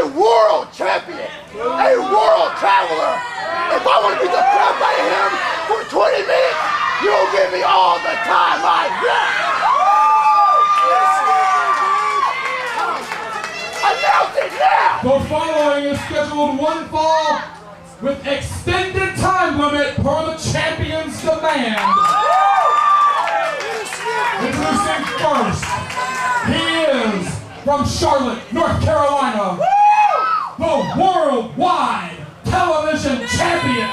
a world champion, a world traveler. If I want to beat the crap out of him for 20 minutes, you'll give me all the time I want. Announce it now! The following is scheduled one fall with extended time limit per the champion's demand. Introducing first, he is from Charlotte, North Carolina, the worldwide television champion,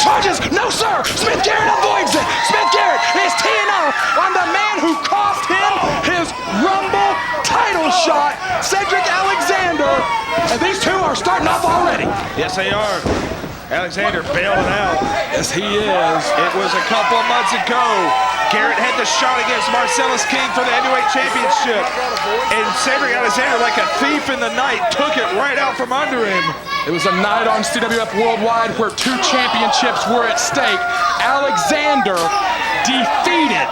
charges! No, sir! Smith Garrett avoids it! Smith Garrett is teeing off on the man who cost him his Rumble title shot, Cedric Alexander. And these two are starting off already. Yes, they are. Alexander bailing out. Yes, he is. It was a couple of months ago. Garrett had the shot against Marcellus King for the heavyweight championship. And Cedric Alexander, like a thief in the night, took it right out from under him. It was a night on CWF Worldwide where two championships were at stake. Alexander defeated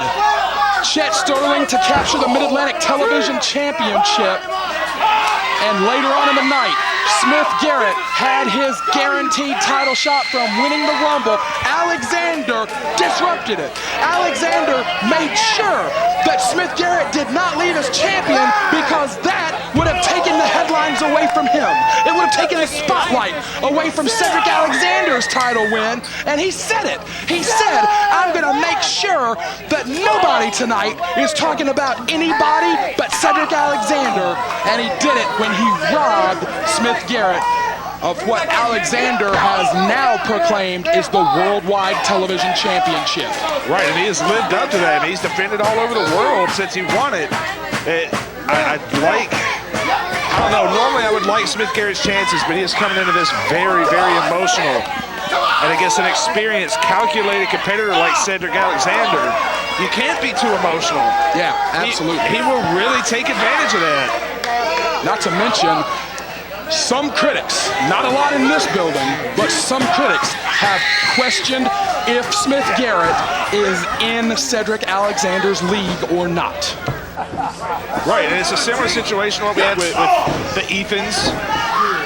Chet Sterling to capture the Mid-Atlantic Television Championship. And later on in the night, Smith Garrett had his guaranteed title shot from winning the Rumble. Alexander disrupted it. Alexander made sure that Smith Garrett did not leave as champion because that would have taken the headlines away from him. It would have taken the spotlight away from Cedric Alexander's title win. And he said it. He said, I'm going to make sure that nobody tonight is talking about anybody but Cedric Alexander. And he did it when he robbed Smith Garrett of what Alexander has now proclaimed is the Worldwide Television Championship. Right, and he has lived up to that. He's defended all over the world since he won it. I don't know, normally I would like Smith Garrett's chances, but he is coming into this very, very emotional. And against an experienced, calculated competitor like Cedric Alexander, you can't be too emotional. Yeah, absolutely. He will really take advantage of that. Not to mention, some critics, not a lot in this building, but some critics have questioned if Smith Garrett is in Cedric Alexander's league or not. Right, and it's a similar situation what we had with the Eatons,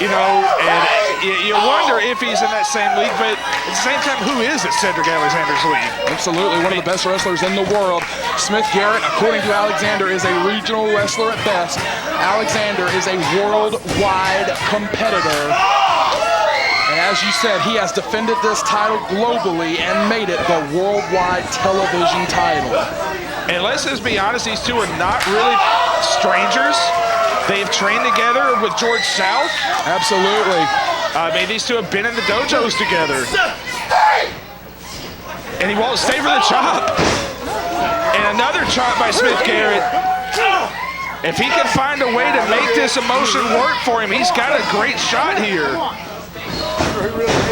you know, and you wonder if he's in that same league, but at the same time, who is at Cedric Alexander's league? Absolutely, one of the best wrestlers in the world. Smith Garrett, according to Alexander, is a regional wrestler at best. Alexander is a worldwide competitor. And as you said, he has defended this title globally and made it the worldwide television title. And let's just be honest, these two are not really strangers. They've trained together with George South. Absolutely. I mean, these two have been in the dojos together. And he won't stay for the chop. And another chop by Smith Garrett. If he can find a way to make this emotion work for him, he's got a great shot here.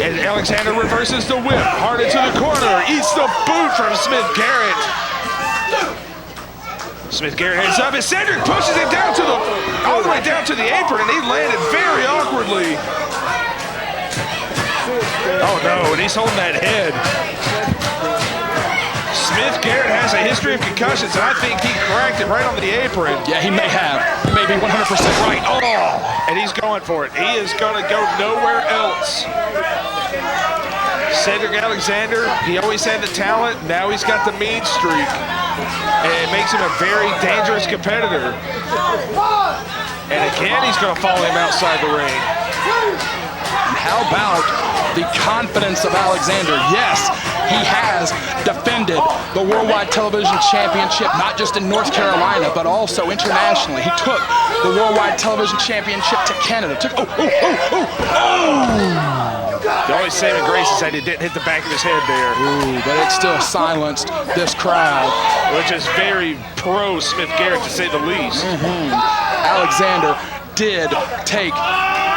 And Alexander reverses the whip, hard into the corner, eats the boot from Smith Garrett. Smith Garrett heads up, and Cedric pushes him down to all the way down to the apron, and he landed very awkwardly. Oh no, and he's holding that head. Smith Garrett has a history of concussions, and I think he cracked it right on the apron. Yeah, he may have. He may be 100% right. Oh! And he's going for it. He is going to go nowhere else. Cedric Alexander, he always had the talent. Now he's got the mean streak. And it makes him a very dangerous competitor. And again, he's going to follow him outside the ring. And how about the confidence of Alexander? Yes, he has defended the Worldwide Television Championship, not just in North Carolina, but also internationally. He took the Worldwide Television Championship to Canada. The only saving grace is that he didn't hit the back of his head there. Ooh, but it still silenced this crowd. Which is very pro Smith Garrett, to say the least. Alexander did take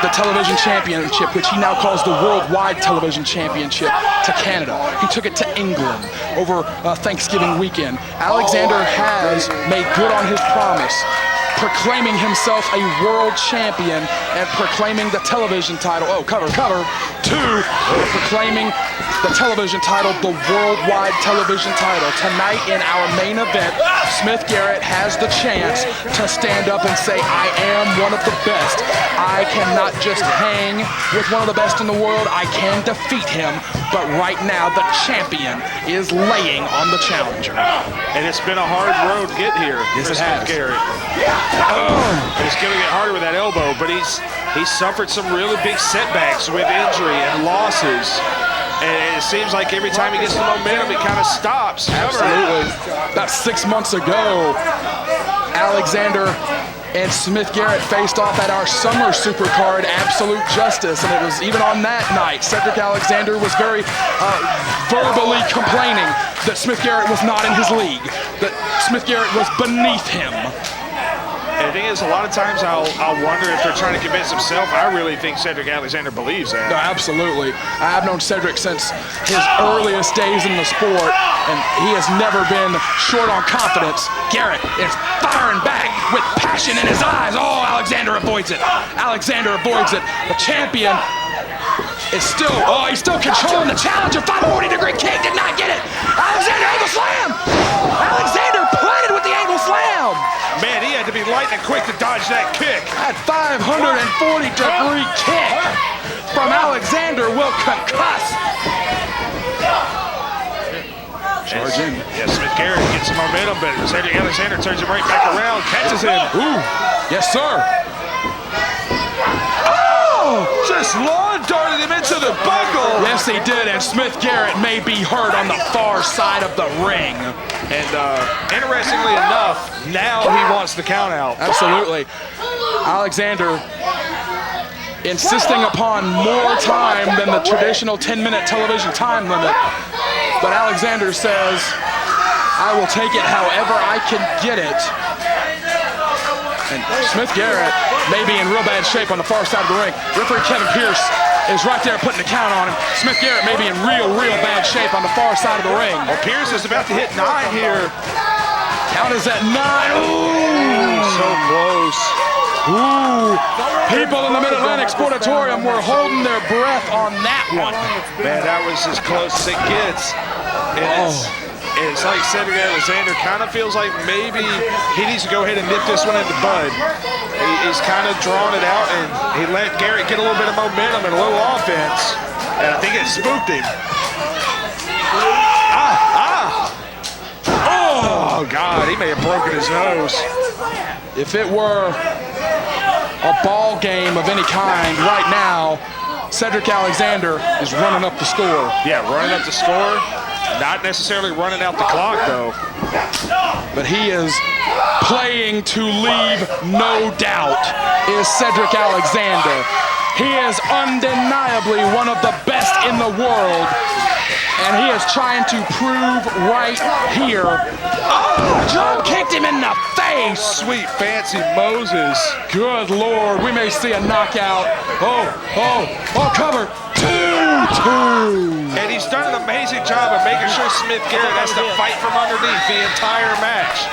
the television championship, which he now calls the Worldwide Television Championship, to Canada. He took it to England over Thanksgiving weekend. Alexander has made good on his promise, proclaiming himself a world champion and proclaiming the television title. Oh, cover. 2, proclaiming the television title, the Worldwide Television title. Tonight in our main event, Smith Garrett has the chance to stand up and say, I am one of the best. I cannot just hang with one of the best in the world. I can defeat him. But right now, the champion is laying on the challenger. And it's been a hard road to get here for Smith Garrett. It's going to get harder with that elbow, but he's suffered some really big setbacks with injury and losses. And it seems like every time he gets the momentum, he kind of stops. Absolutely. About 6 months ago, Alexander and Smith Garrett faced off at our summer supercard, Absolute Justice, and it was even on that night, Cedric Alexander was very verbally complaining that Smith Garrett was not in his league, that Smith Garrett was beneath him. And the thing is, a lot of times I'll wonder if they're trying to convince himself. I really think Cedric Alexander believes that. No, absolutely. I've known Cedric since his earliest days in the sport, and he has never been short on confidence. Garrett is firing back with passion in his eyes. Oh, Alexander avoids it. Alexander avoids it. The champion is still, he's still controlling the challenger. 540-degree kick, did not get it. Alexander angle slam. Alexander planted with the angle slam. Man, he had to be lightning quick to dodge that kick. That 540-degree kick from Alexander will concuss. Charging. Yeah, Smith Garrett gets some momentum, but Cedric Alexander turns him right back around, catches him. Ooh, yes, sir. Just lawn darted him into the buckle. Yes, he did, and Smith Garrett may be hurt on the far side of the ring. And interestingly enough, now he wants the count out. Absolutely. Alexander insisting upon more time than the traditional 10-minute television time limit. But Alexander says, I will take it however I can get it. And Smith Garrett may be in real bad shape on the far side of the ring. Referee Kevin Pierce is right there putting the count on him. Smith Garrett may be in real bad shape on the far side of the ring. Well, Pierce is about to hit 9 here. Count is at 9. Ooh, so close. Ooh, people in the Mid-Atlantic Sportatorium were holding their breath on that one. Man, that was as close as it gets. And it's like Cedric Alexander kind of feels like maybe he needs to go ahead and nip this one in the bud. He's kind of drawn it out, and he let Garrett get a little bit of momentum and a little offense, and I think it spooked him. Oh, God, he may have broken his nose. If it were a ball game of any kind right now, Cedric Alexander is running up the score. Yeah, running up the score. Not necessarily running out the clock, though. But he is playing to leave no doubt, is Cedric Alexander. He is undeniably one of the best in the world, and he is trying to prove right here. Oh, Joe kicked him in the face. Sweet fancy Moses. Good Lord, we may see a knockout. Oh, cover. 2-2. And he's done an amazing job of making sure Smith Garrett has to fight from underneath the entire match.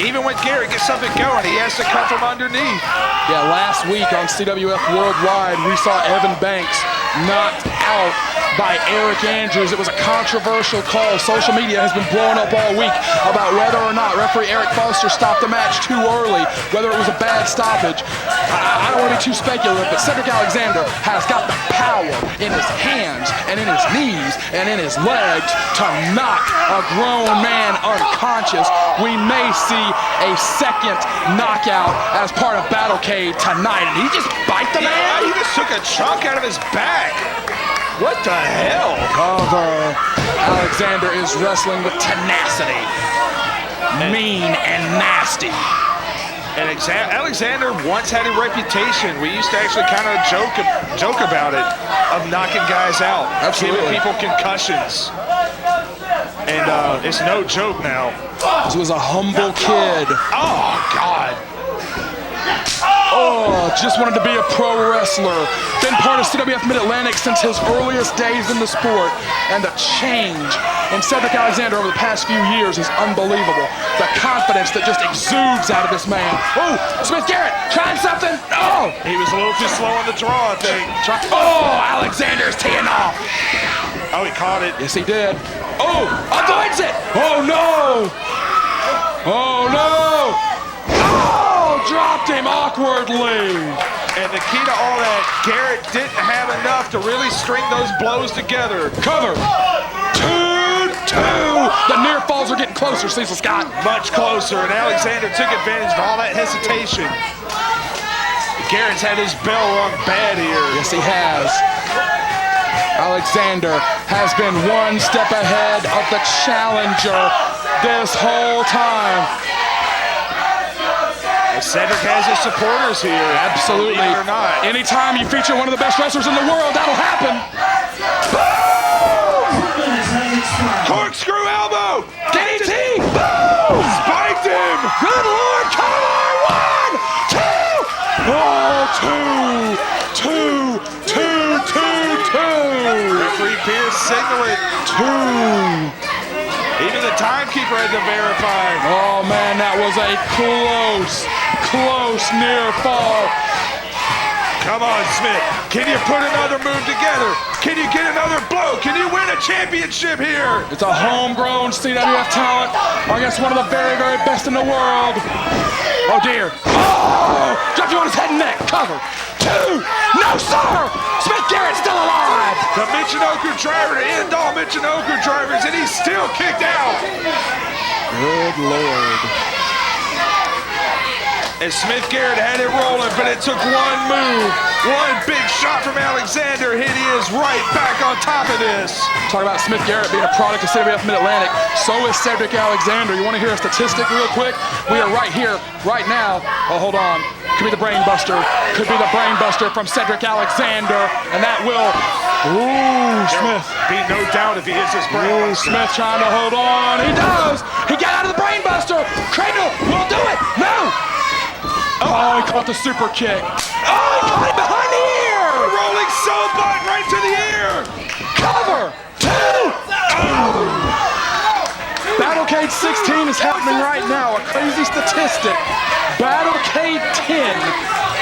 Even when Garrett gets something going, he has to come from underneath. Yeah, last week on CWF Worldwide, we saw Evan Banks knocked out by Aric Andrews. It was a controversial call. Social media has been blowing up all week about whether or not referee Eric Foster stopped the match too early, whether it was a bad stoppage. I don't want to be too speculative, but Cedric Alexander has got the power in his hands and in his knees and in his legs to knock a grown man unconscious. We may see a second knockout as part of Battlecade tonight. And he just bite the man? He just took a chunk out of his back. What the hell? Cover. Alexander is wrestling with tenacity. Mean and nasty. And Alexander once had a reputation. We used to actually kind of joke about it, of knocking guys out. Absolutely. Giving people concussions. And it's no joke now. This was a humble kid. Oh, God. Oh, just wanted to be a pro wrestler. Been part of CWF Mid-Atlantic since his earliest days in the sport. And the change in Cedric Alexander over the past few years is unbelievable. The confidence that just exudes out of this man. Oh, Smith Garrett trying something. Oh, He was a little too slow on the draw, I think. Oh, Alexander's teeing off. Oh, he caught it. Yes, he did. Oh, avoids it. Oh, no. Oh, no. Oh, dropped him awkwardly. And the key to all that, Garrett didn't have enough to really string those blows together. Cover. 2-2. The near falls are getting closer, Cecil Scott. Much closer, and Alexander took advantage of all that hesitation. Garrett's had his bell rung bad here. Yes, he has. Alexander has been one step ahead of the challenger this whole time. Cedric has his supporters here. Absolutely. Believe it or not. Anytime you feature one of the best wrestlers in the world, that'll happen. Corkscrew elbow. DDT. Boom. Spiked him. Good Lord, come on. 1, 2. Oh, 2. Referee Pierce signaling 2. Even the timekeeper had to verify. Oh man, that was a close near fall. Come on, Smith. Can you put another move together? Can you get another blow? Can you win a championship here? It's a homegrown CWF talent against one of the very, very best in the world. Oh dear. Oh! Dropped you on his head and neck. Cover. 2. No, sir! Smith Garrett's still alive. The Michinoku driver to end all Michinoku drivers, and he's still kicked out. Good Lord. And Smith Garrett had it rolling, but it took one move. One big shot from Alexander, and he is right back on top of this. Talk about Smith Garrett being a product of CWF Mid-Atlantic. So is Cedric Alexander. You want to hear a statistic real quick? We are right here, right now. Oh, hold on. Could be the brain buster. Could be the brain buster from Cedric Alexander. And that will... Ooh, Smith. Be no doubt if he hits his brain. Ooh, Smith trying to hold on. He does. He got out of the brain buster. Cradle will do it. No. Oh, he caught the super kick. Oh, he caught it behind the ear. A rolling soul button right to the ear. Cover. 2. Oh. Battlecade 16 is happening right now. A crazy statistic. Battlecade 10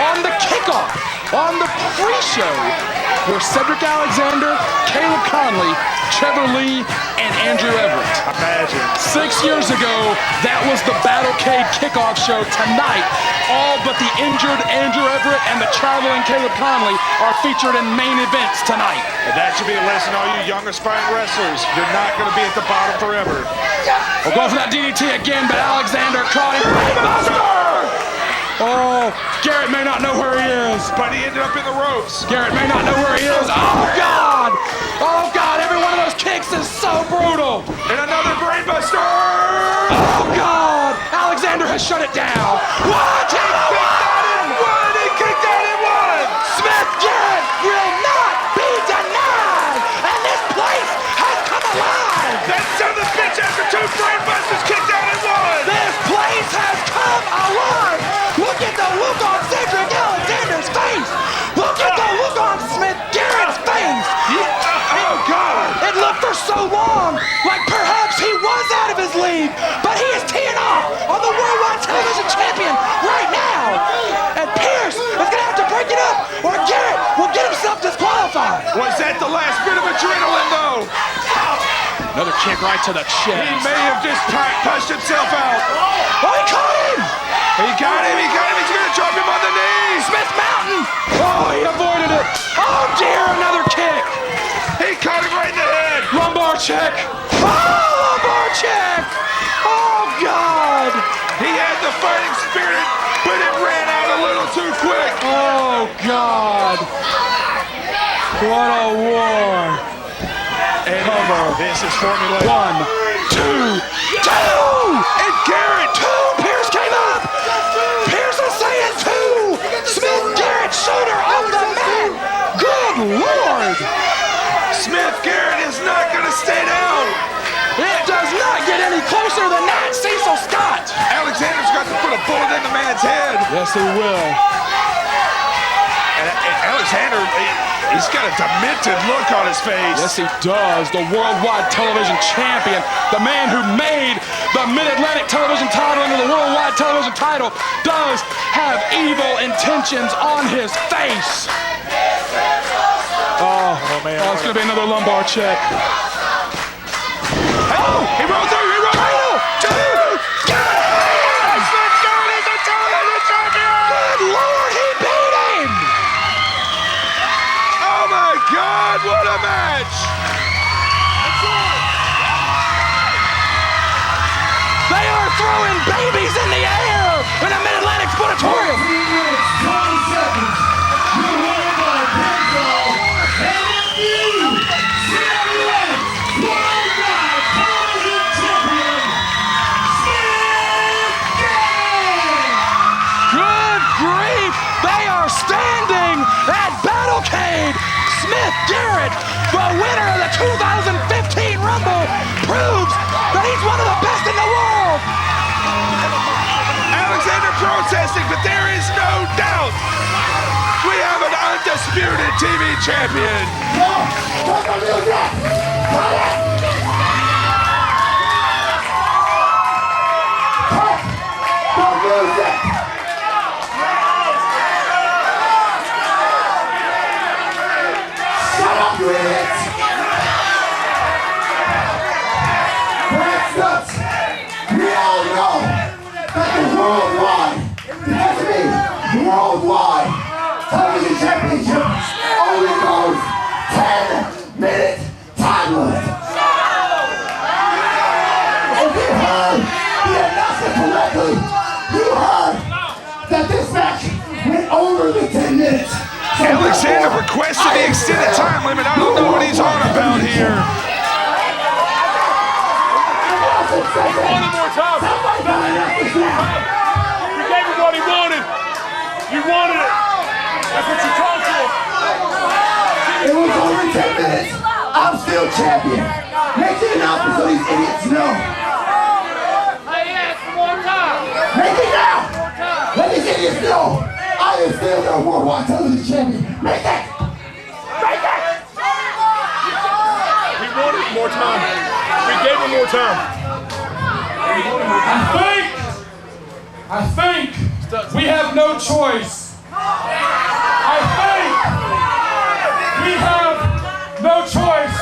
on the kickoff, on the pre-show, were Cedric Alexander, Caleb Conley, Trevor Lee, and Andrew Everett. Imagine. 6 years ago, that was the Battlecade kickoff show. Tonight, all but the injured Andrew Everett and the traveling Caleb Conley are featured in main events tonight. And that should be a lesson to all you young aspiring wrestlers. You're not going to be at the bottom forever. We'll go for that DDT again, but Alexander caught him. Oh, Garrett may not know where he is. But he ended up in the ropes. Garrett may not know where he is. Oh, God. Oh, God. Every one of those kicks is so brutal. And another brainbuster. Oh, God. Alexander has shut it down. What? He kicked out in one. He kicked out in one. Smith Garrett will not be denied. And this place has come alive. That son of a bitch after 2 brainbusters kicked out in one. This place has come alive. Look at the look on Cedric Alexander's face. Look at the look on Smith Garrett's face. Oh, God. It looked for so long like perhaps he was out of his league, but he is teeing off on the Worldwide Television Champion right now. God. Was that the last bit of adrenaline, though? Another kick right to the chest. He may have just pushed himself out. Oh, he caught him! He got him. He's going to drop him on the knees. Smith Mountain! Oh, he avoided it. Oh, dear, another kick. He caught him right in the head. Lumbar check. Oh, lumbar check. Oh, God. He had the fighting spirit, but it ran out a little too quick. Oh, God. What a war. And this is formula. 1, 2, 2! And Garrett. 2! Pierce came up! Pierce is saying 2! Smith Garrett shooter on the mat! Good Lord! Smith Garrett is not going to stay down. It does not get any closer than that! Cecil Scott! Alexander's got to put a bullet in the man's head. Yes, he will. And Alexander, he's got a demented look on his face. Yes, he does. The worldwide television champion, the man who made the Mid-Atlantic television title into the worldwide television title, does have evil intentions on his face. Oh man. Oh, it's going to be another lumbar check. Oh, he rolled through. He rolled through. 2. Yes! Smith Garrett is a television champion. Good Lord, he beat him. Oh my God, what a match! They are throwing babies in the air in the Mid-Atlantic Sportatorium. 3 minutes, 20 seconds. You win by pinfall. And it's you, CWF Worldwide Television Champion, Smith Garrett. Good grief, they are standing at Battlecade. Smith Garrett, the winner of the 2015 Rumble, proves that he's one of the best in the world. Alexander protesting, but there is no doubt we have an undisputed TV champion. Shut up, you idiots! Stutts, we all know that the worldwide, because of me, worldwide television championship only goes 10-minute time limit. If you heard the announcement correctly, you heard that this match went over the 10 minutes. Alexander requested the extended time limit. I don't know what he's on about here. One more time. We gave him what he wanted. You wanted it. That's what you told him. It was over 10 minutes. I'm still champion. Make the announcement so these idiots know. Make it now. Let these idiots know. I am still the worldwide television champion. Make that. Make that. He wanted more time. We gave him more time. I think we have no choice. I think we have no choice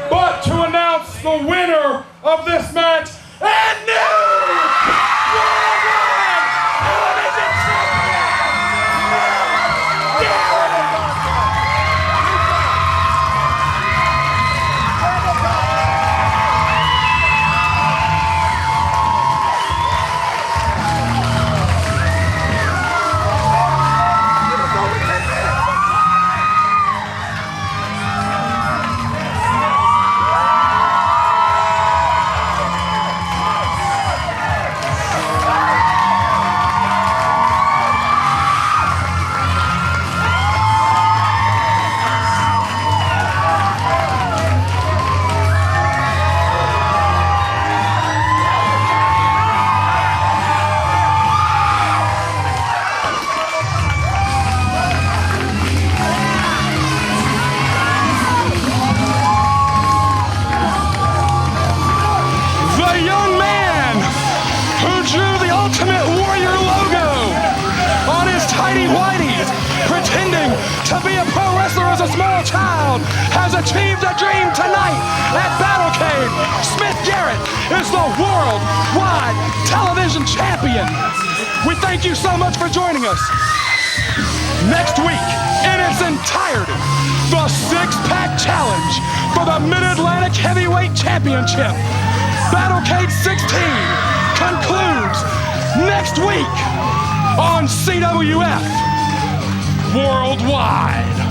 but to announce the winner of this match and new worldwide television to be a pro wrestler as a small child has achieved a dream tonight at Battlecade. Smith Garrett is the worldwide television champion. We thank you so much for joining us. Next week, in its entirety, the six-pack challenge for the Mid-Atlantic Heavyweight Championship. Battlecade 16 concludes next week on CWF Worldwide.